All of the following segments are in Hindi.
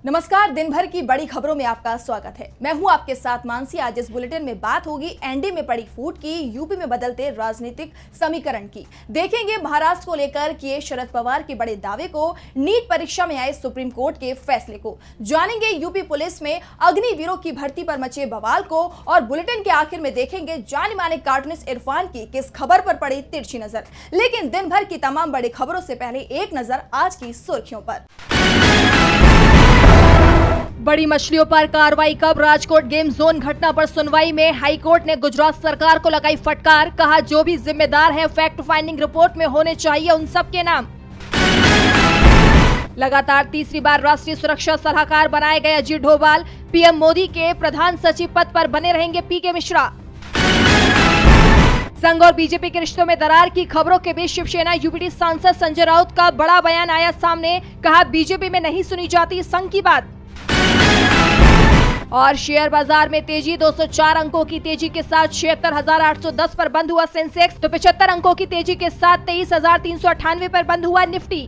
नमस्कार। दिन भर की बड़ी खबरों में आपका स्वागत है। मैं हूं आपके साथ मानसी। आज इस बुलेटिन में बात होगी एनडीए में पड़ी फूट की, यूपी में बदलते राजनीतिक समीकरण की। देखेंगे महाराष्ट्र को लेकर किए शरद पवार के बड़े दावे को, नीट परीक्षा में आए सुप्रीम कोर्ट के फैसले को, जानेंगे यूपी पुलिस में अग्निवीरों की भर्ती पर मचे बवाल को, और बुलेटिन के आखिर में देखेंगे जाने माने कार्टूनिस्ट इरफान की किस खबर पर पड़ी तिरछी नजर। लेकिन दिन भर की तमाम बड़ी खबरों से पहले एक नजर आज की सुर्खियों पर। बड़ी मछलियों पर कार्रवाई कब? राजकोट गेम जोन घटना पर सुनवाई में हाईकोर्ट ने गुजरात सरकार को लगाई फटकार। कहा जो भी जिम्मेदार है फैक्ट फाइंडिंग रिपोर्ट में होने चाहिए उन सब के नाम। लगातार तीसरी बार राष्ट्रीय सुरक्षा सलाहकार बनाए गए अजीत डोभाल, पीएम मोदी के प्रधान सचिव पद पर बने रहेंगे पीके मिश्रा। संघ और बीजेपी के रिश्तों में दरार की खबरों के बीच शिवसेना यूपीटी सांसद संजय राउत का बड़ा बयान आया सामने। कहा बीजेपी में नहीं सुनी जाती संघ की बात। और शेयर बाजार में तेजी, 204 अंकों की तेजी के साथ 76,810 पर बंद हुआ सेंसेक्स, तो 75 अंकों की तेजी के साथ 23,398 पर बंद हुआ निफ्टी।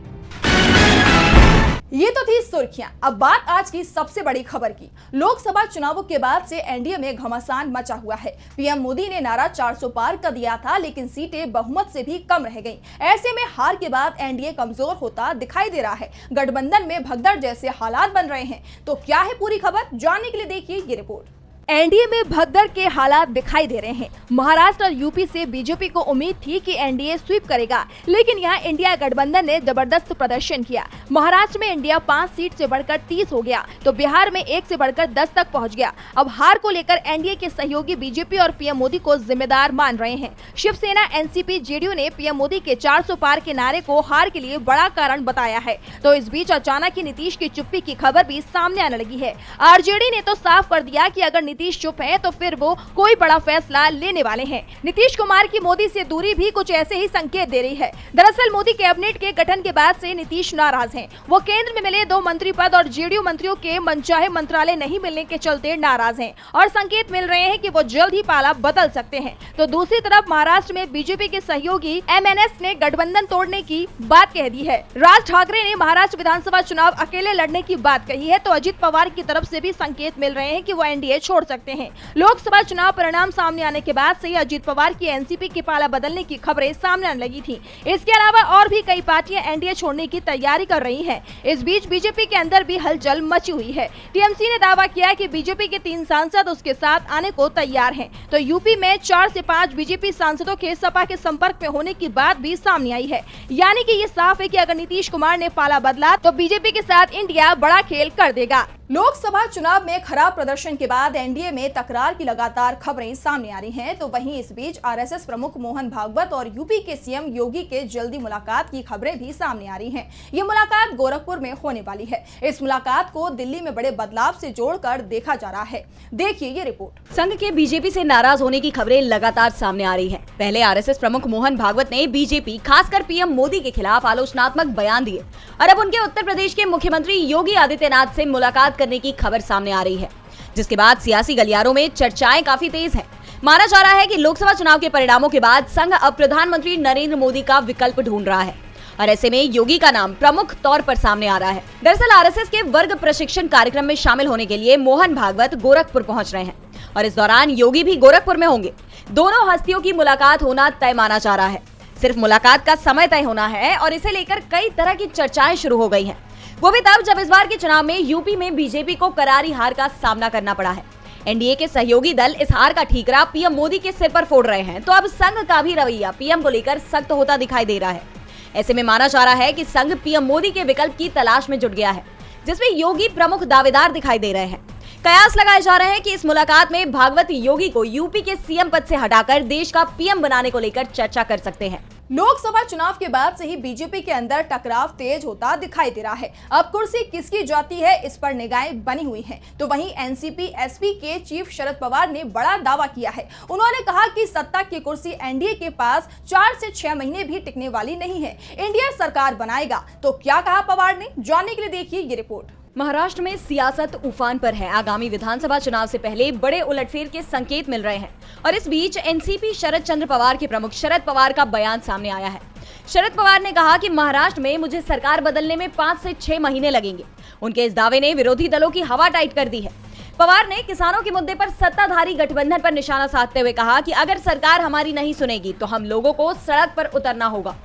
ये तो थी सुर्खियां। अब बात आज की सबसे बड़ी खबर की। लोकसभा चुनावों के बाद से एनडीए में घमासान मचा हुआ है। पीएम मोदी ने नारा 400 पार कर दिया था, लेकिन सीटें बहुमत से भी कम रह गईं। ऐसे में हार के बाद एनडीए कमजोर होता दिखाई दे रहा है। गठबंधन में भगदड़ जैसे हालात बन रहे हैं। तो क्या है पूरी खबर, जानने के लिए देखिए ये रिपोर्ट। एनडीए में भगदड़ के हालात दिखाई दे रहे हैं। महाराष्ट्र और यूपी से बीजेपी को उम्मीद थी कि एनडीए स्वीप करेगा, लेकिन यहाँ इंडिया गठबंधन ने जबरदस्त प्रदर्शन किया। महाराष्ट्र में इंडिया 5 सीट से बढ़कर 30 हो गया, तो बिहार में 1 से बढ़कर 10 तक पहुंच गया। अब हार को लेकर एनडीए के सहयोगी बीजेपी और पीएम मोदी को जिम्मेदार मान रहे हैं। शिवसेना, एनसीपी, जेडीयू ने पीएम मोदी के 400 पार के नारे को हार के लिए बड़ा कारण बताया है। तो इस बीच अचानक ही नीतीश की चुप्पी की खबर भी सामने आने लगी है। आरजेडी ने तो साफ कर दिया कि अगर नीतीश चुप है तो फिर वो कोई बड़ा फैसला लेने वाले हैं। नीतीश कुमार की मोदी से दूरी भी कुछ ऐसे ही संकेत दे रही है। दरअसल मोदी कैबिनेट के गठन के बाद से नीतीश नाराज हैं। वो केंद्र में मिले 2 मंत्री पद और जेडीयू मंत्रियों के मनचाहे मंत्रालय नहीं मिलने के चलते नाराज हैं, और संकेत मिल रहे हैं कि वो जल्द ही पाला बदल सकते हैं। तो दूसरी तरफ महाराष्ट्र में बीजेपी के सहयोगी एमएनएस ने गठबंधन तोड़ने की बात कह दी है। राज ठाकरे ने महाराष्ट्र विधानसभा चुनाव अकेले लड़ने की बात कही है, तो अजित पवार की तरफ से भी संकेत मिल रहे हैं कि वो एनडीए छोड़ सकते हैं। लोकसभा चुनाव परिणाम सामने आने के बाद से अजित पवार की एनसीपी की पाला बदलने की खबरें सामने आने लगी थी। इसके अलावा और भी कई पार्टियां एनडीए छोड़ने की तैयारी कर रही हैं। इस बीच बीजेपी के अंदर भी हलचल मची हुई है। टीएमसी ने दावा किया कि बीजेपी के 3 सांसद उसके साथ आने को तैयार हैं। तो यूपी में 4 से 5 बीजेपी सांसदों के सपा के संपर्क में होने की बात भी सामने आई है। यानी कि ये साफ है कि अगर नीतीश कुमार ने पाला बदला तो बीजेपी के साथ इंडिया बड़ा खेल कर देगा। लोकसभा चुनाव में खराब प्रदर्शन के बाद एनडीए में तकरार की लगातार खबरें सामने आ रही हैं। तो वहीं इस बीच आरएसएस प्रमुख मोहन भागवत और यूपी के सीएम योगी के जल्दी मुलाकात की खबरें भी सामने आ रही हैं। ये मुलाकात गोरखपुर में होने वाली है। इस मुलाकात को दिल्ली में बड़े बदलाव से जोड़कर देखा जा रहा है। देखिए ये रिपोर्ट। संघ के बीजेपी से नाराज होने की खबरें लगातार सामने आ रही है। पहले आरएसएस प्रमुख मोहन भागवत ने बीजेपी, खासकर पीएम मोदी के खिलाफ आलोचनात्मक बयान दिए, और अब उनके उत्तर प्रदेश के मुख्यमंत्री योगी आदित्यनाथ से मुलाकात करने की खबर सामने आ रही है, जिसके बाद सियासी गलियारों में चर्चाएं काफी तेज हैं। माना जा रहा है कि लोकसभा चुनाव के परिणामों के बाद संघ अब प्रधानमंत्री नरेंद्र मोदी का विकल्प ढूंढ रहा है, और ऐसे में योगी का नाम प्रमुख तौर पर सामने आ रहा है। दरअसल आरएसएस के वर्ग प्रशिक्षण कार्यक्रम में शामिल होने के लिए मोहन भागवत गोरखपुर पहुंच रहे हैं, और इस दौरान योगी भी गोरखपुर में होंगे। दोनों हस्तियों की मुलाकात होना तय माना जा रहा है। सिर्फ मुलाकात का समय तय होना है, और इसे लेकर कई तरह की चर्चाएं शुरू हो गई हैं। वो भी तब जब इस बार के चुनाव में यूपी में बीजेपी को करारी हार का सामना करना पड़ा है। एनडीए के सहयोगी दल इस हार का ठीकरा पीएम मोदी के सिर पर फोड़ रहे हैं, तो अब संघ का भी रवैया पीएम को लेकर सख्त होता दिखाई दे रहा है। ऐसे में माना जा रहा है कि संघ पीएम मोदी के विकल्प की तलाश में जुट गया है, जिसमें योगी प्रमुख दावेदार दिखाई दे रहे हैं। कयास लगाए जा रहे हैं कि इस मुलाकात में भागवत योगी को यूपी के सीएम पद से हटाकर देश का पीएम बनाने को लेकर चर्चा कर सकते हैं। लोकसभा चुनाव के बाद से ही बीजेपी के अंदर टकराव तेज होता दिखाई दे रहा है। अब कुर्सी किसकी जाती है, इस पर निगाहें बनी हुई हैं। तो वहीं एनसीपी एसपी के चीफ शरद पवार ने बड़ा दावा किया है। उन्होंने कहा कि सत्ता की कुर्सी एनडीए के पास 4 से 6 महीने भी टिकने वाली नहीं है। इंडिया सरकार बनाएगा। तो क्या कहा पवार ने, जानने के लिए देखिए ये रिपोर्ट। महाराष्ट्र में सियासत उफान पर है। आगामी विधानसभा चुनाव से पहले बड़े उलटफेर के संकेत मिल रहे हैं, और इस बीच एनसीपी शरद चंद्र पवार के प्रमुख शरद पवार का बयान सामने आया है। शरद पवार ने कहा कि महाराष्ट्र में मुझे सरकार बदलने में 5 से 6 महीने लगेंगे। उनके इस दावे ने विरोधी दलों की हवा टाइट कर दी है। पवार ने किसानों के मुद्दे पर सत्ताधारी गठबंधन पर निशाना साधते हुए कहा कि अगर सरकार हमारी नहीं सुनेगी तो हम लोगों को सड़क पर उतरना होगा।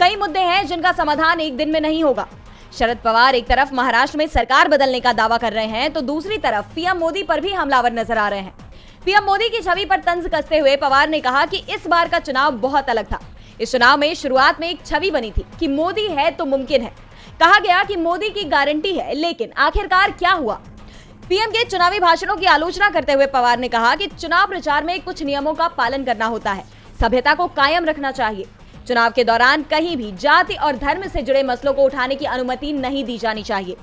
कई मुद्दे हैं जिनका समाधान एक दिन में नहीं होगा। शरद पवार एक तरफ महाराष्ट्र में सरकार बदलने का दावा कर रहे हैं तो दूसरी तरफ पीएम मोदी पर भी हमलावर नजर आ रहे हैं। पीएम मोदी की छवि पर तंज कसते हुए पवार ने कहा कि इस बार का चुनाव बहुत अलग था। इस चुनाव में शुरुआत में एक छवि बनी थी कि मोदी है तो मुमकिन है। कहा गया कि मोदी की गारंटी है, लेकिन आखिरकार क्या हुआ? पीएम के चुनावी भाषणों की आलोचना करते हुए पवार ने कहा कि चुनाव प्रचार में कुछ नियमों का पालन करना होता है, सभ्यता को कायम रखना चाहिए। चुनाव के दौरान कहीं भी जाति और धर्म से जुड़े मसलों को उठाने की अनुमति नहीं दी जानी चाहिए।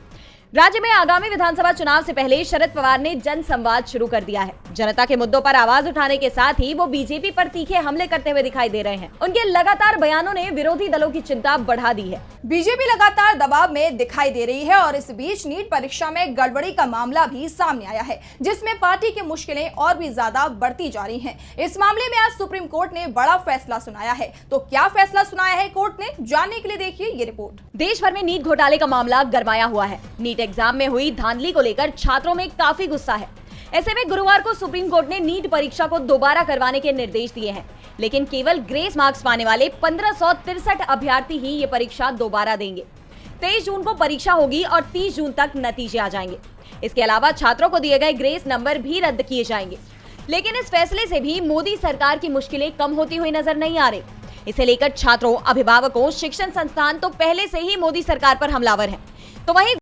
राज्य में आगामी विधानसभा चुनाव से पहले शरद पवार ने जन संवाद शुरू कर दिया है। जनता के मुद्दों पर आवाज उठाने के साथ ही वो बीजेपी पर तीखे हमले करते हुए दिखाई दे रहे हैं। उनके लगातार बयानों ने विरोधी दलों की चिंता बढ़ा दी है। बीजेपी लगातार दबाव में दिखाई दे रही है और इस बीच नीट परीक्षा में गड़बड़ी का मामला भी सामने आया है, जिसमें पार्टी की मुश्किलें और भी ज्यादा बढ़ती जा रही हैं। इस मामले में आज सुप्रीम कोर्ट ने बड़ा फैसला सुनाया है। तो क्या फैसला सुनाया है कोर्ट ने, जानने के लिए देखिए ये रिपोर्ट। देश भर में नीट घोटाले का मामला गरमाया हुआ है। नीट एग्जाम में हुई धांधली को लेकर छात्रों में काफी गुस्सा है। ऐसे में गुरुवार को सुप्रीम कोर्ट ने नीट परीक्षा को दोबारा करवाने के निर्देश दिए हैं, लेकिन केवल ग्रेस मार्क्स पाने वाले 1563 अभ्यर्थी ही ये परीक्षा दोबारा देंगे। 23 जून को परीक्षा होगी और 30 जून तक नतीजे आ जाएंगे। इसके अलावा छात्रों को दिए गए ग्रेस नंबर भी रद्द किए जाएंगे। लेकिन इस फैसले से भी मोदी सरकार की मुश्किलें कम होती हुई नजर नहीं आ रही। इसे लेकर छात्रों, अभिभावकों, शिक्षण संस्थान तो पहले से ही मोदी सरकार पर हमलावर हैं। तो वहीं